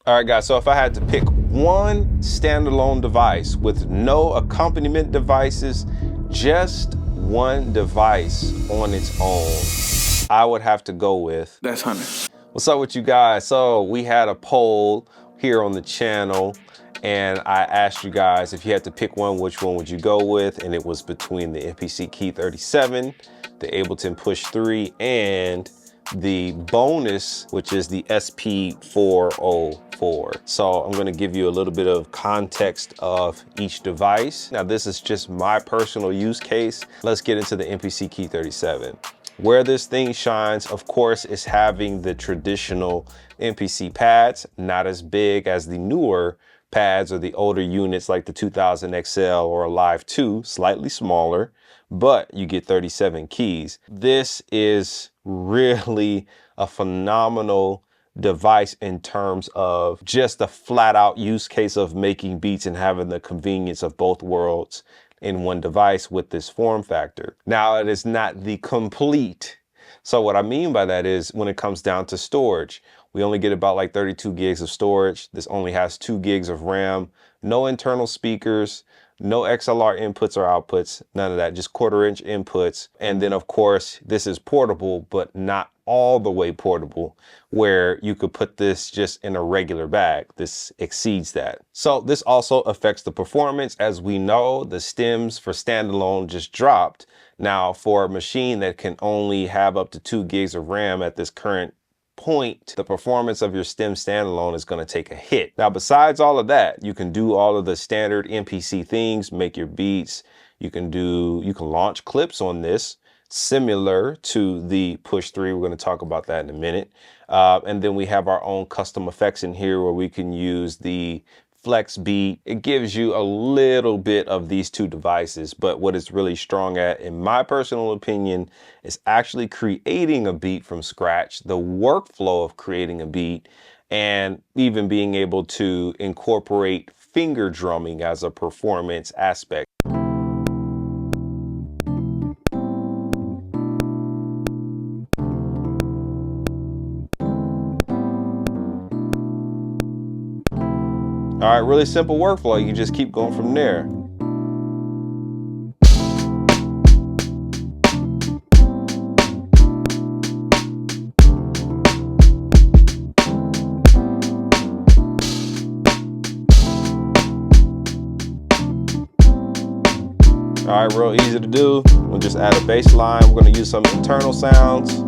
All right, guys, so if I had to pick one standalone device with no accompaniment devices, just one device on its own, I would have to go with... That's Hunter. What's up with you guys? So we had a poll here on the channel, and I asked you guys if you had to pick one, which one would you go with? And it was between the MPC Key 37, the Ableton Push 3, and the bonus, which is the SP-404. So I'm going to give you a little bit of context of each device. Now, this is just my personal use case. Let's get into the MPC Key 37. Where this thing shines, of course, is having the traditional MPC pads, not as big as the newer pads or the older units like the 2000 XL or Live 2, slightly smaller, but you get 37 keys. This is really a phenomenal device in terms of just a flat out use case of making beats and having the convenience of both worlds in one device with this form factor. Now, it is not the complete. So what I mean by that is when it comes down to storage, we only get about like 32 gigs of storage. This only has 2 gigs of RAM, no internal speakers, no XLR inputs or outputs, none of that, just 1/4 inch inputs. And then of course, this is portable, but not all the way portable, where you could put this just in a regular bag. This exceeds that. So this also affects the performance. As we know, the stems for standalone just dropped. Now for a machine that can only have up to 2 gigs of RAM at this current point, the performance of your stem standalone is going to take a hit. Now, besides all of that, you can do all of the standard MPC things, make your beats. You can launch clips on this, similar to the Push 3. We're going to talk about that in a minute. And then we have our own custom effects in here where we can use the Flex beat. It gives you a little bit of these two devices, but what it's really strong at, in my personal opinion, is actually creating a beat from scratch, the workflow of creating a beat, and even being able to incorporate finger drumming as a performance aspect. All right, really simple workflow. You can just keep going from there. All right, real easy to do. We'll just add a bass line. We're gonna use some internal sounds.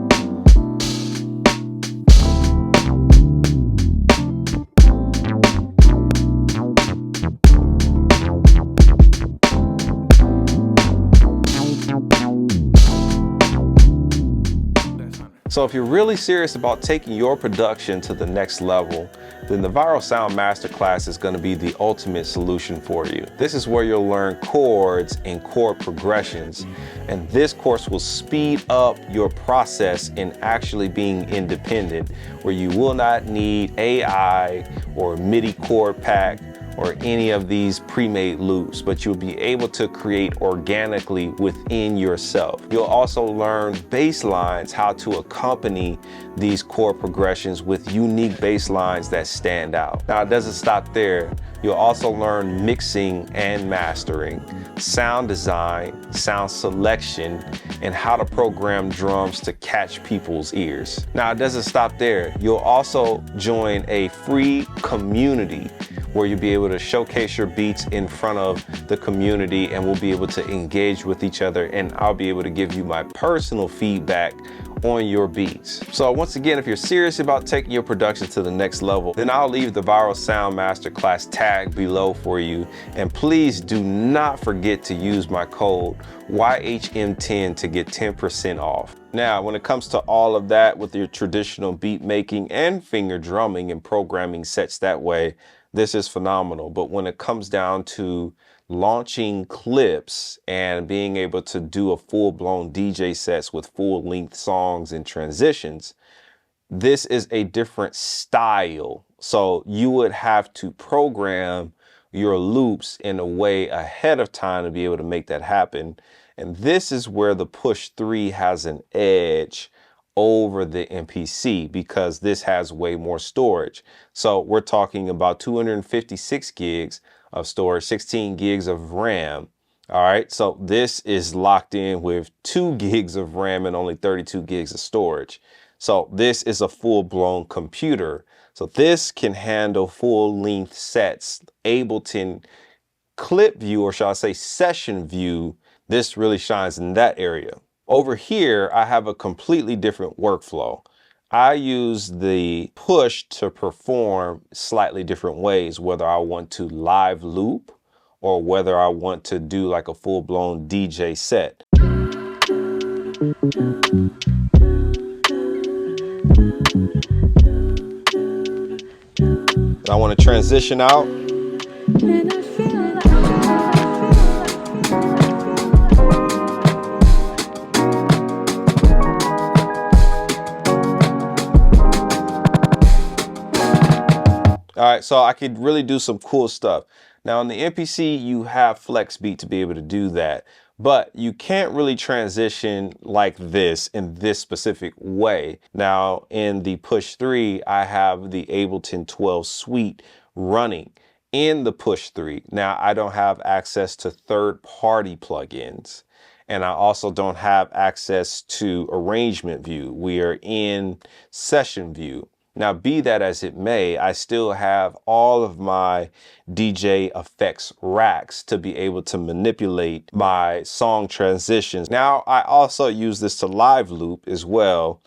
So if you're really serious about taking your production to the next level, then the Viral Sound Masterclass is going to be the ultimate solution for you. This is where you'll learn chords and chord progressions, and this course will speed up your process in actually being independent, where you will not need AI or MIDI chord pack or any of these pre-made loops, but you'll be able to create organically within yourself. You'll also learn bass lines, how to accompany these chord progressions with unique bass lines that stand out. Now, it doesn't stop there. You'll also learn mixing and mastering, sound design, sound selection, and how to program drums to catch people's ears. Now, it doesn't stop there. You'll also join a free community where you'll be able to showcase your beats in front of the community, and we'll be able to engage with each other, and I'll be able to give you my personal feedback on your beats. So once again, if you're serious about taking your production to the next level, then I'll leave the Viral Sound Masterclass tag below for you. And please do not forget to use my code YHM10 to get 10% off. Now, when it comes to all of that with your traditional beat making and finger drumming and programming sets that way, this is phenomenal. But when it comes down to launching clips and being able to do a full-blown DJ sets with full-length songs and transitions, this is a different style. So you would have to program your loops in a way ahead of time to be able to make that happen. And this is where the Push 3 has an edge over the MPC because this has way more storage. So we're talking about 256 gigs of storage, 16 gigs of RAM. All right, so this is locked in with 2 gigs of RAM and only 32 gigs of storage. So this is a full-blown computer. So this can handle full-length sets. Ableton clip view, or shall I say session view, this really shines in that area. Over here, I have a completely different workflow. I use the push to perform slightly different ways, whether I want to live loop or whether I want to do like a full-blown DJ set. I want to transition out. All right, so I could really do some cool stuff. Now on the MPC, you have flex beat to be able to do that, but you can't really transition like this in this specific way. Now in the Push 3, I have the Ableton 12 suite running in the Push 3. Now I don't have access to third-party plugins, and I also don't have access to arrangement view. We are in session view. Now, be that as it may, I still have all of my DJ effects racks to be able to manipulate my song transitions. Now, I also use this to live loop as well.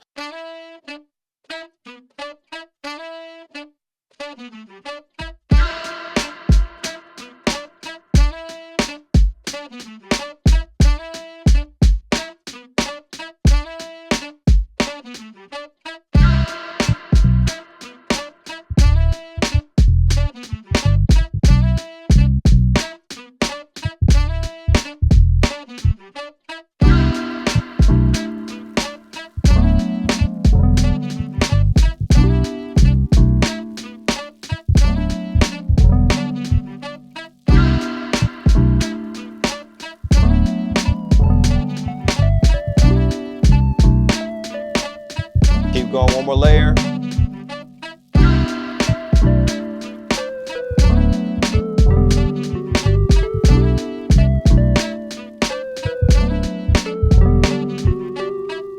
Keep going, one more layer.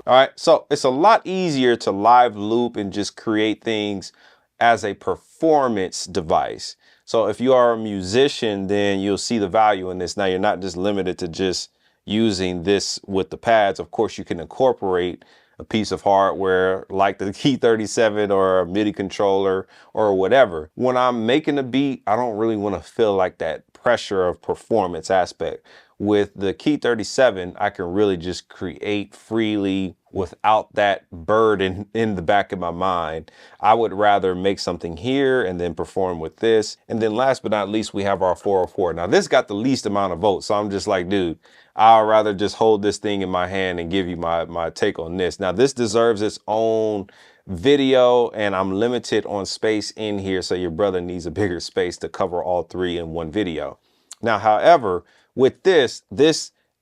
All right, so it's a lot easier to live loop and just create things as a performance device. So if you are a musician, then you'll see the value in this. Now you're not just limited to just using this with the pads. Of course, you can incorporate a piece of hardware like the Key 37 or a MIDI controller or whatever. When I'm making a beat, I don't really want to feel like that pressure of performance aspect. With the Key 37, I can really just create freely without that burden in the back of my mind. I would rather make something here and then perform with this. And then last but not least, we have our 404. Now this got the least amount of votes. So I'm just like, dude, I'd rather just hold this thing in my hand and give you my take on this. Now this deserves its own video, and I'm limited on space in here. So your brother needs a bigger space to cover all three in one video. Now, however, with this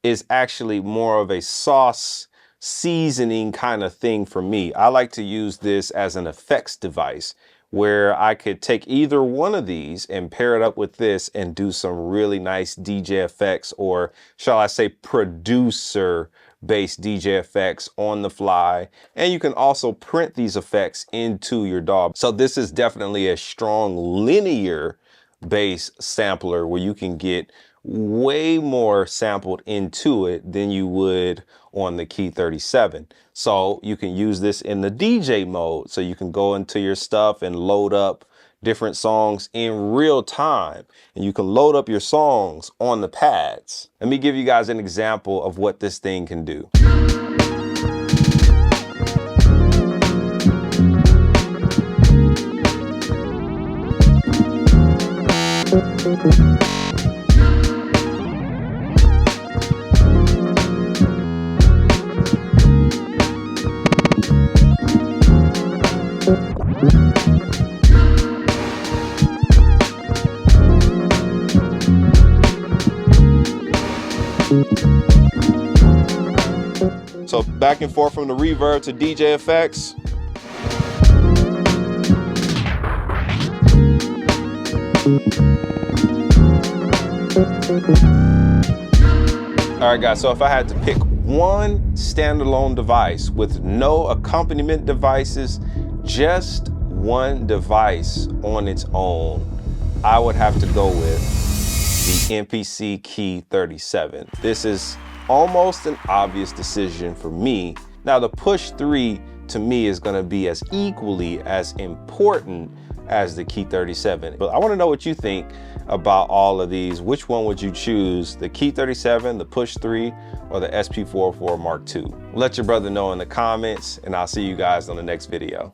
is actually more of a sauce seasoning kind of thing for me. I like to use this as an effects device where I could take either one of these and pair it up with this and do some really nice DJ effects, or shall I say producer based DJ effects on the fly. And you can also print these effects into your DAW. So this is definitely a strong linear based sampler where you can get way more sampled into it than you would on the Key 37. So you can use this in the DJ mode. So you can go into your stuff and load up different songs in real time. And you can load up your songs on the pads. Let me give you guys an example of what this thing can do. So back and forth from the reverb to DJ effects. All right, guys, so if I had to pick one standalone device with no accompaniment devices, just one device on its own, I would have to go with the MPC Key 37. This is almost an obvious decision for me. Now, the Push 3 to me is gonna be as equally as important as the Key 37. But I wanna know what you think about all of these. Which one would you choose? The Key 37, the Push 3, or the SP-404 Mark II? Let your brother know in the comments, and I'll see you guys on the next video.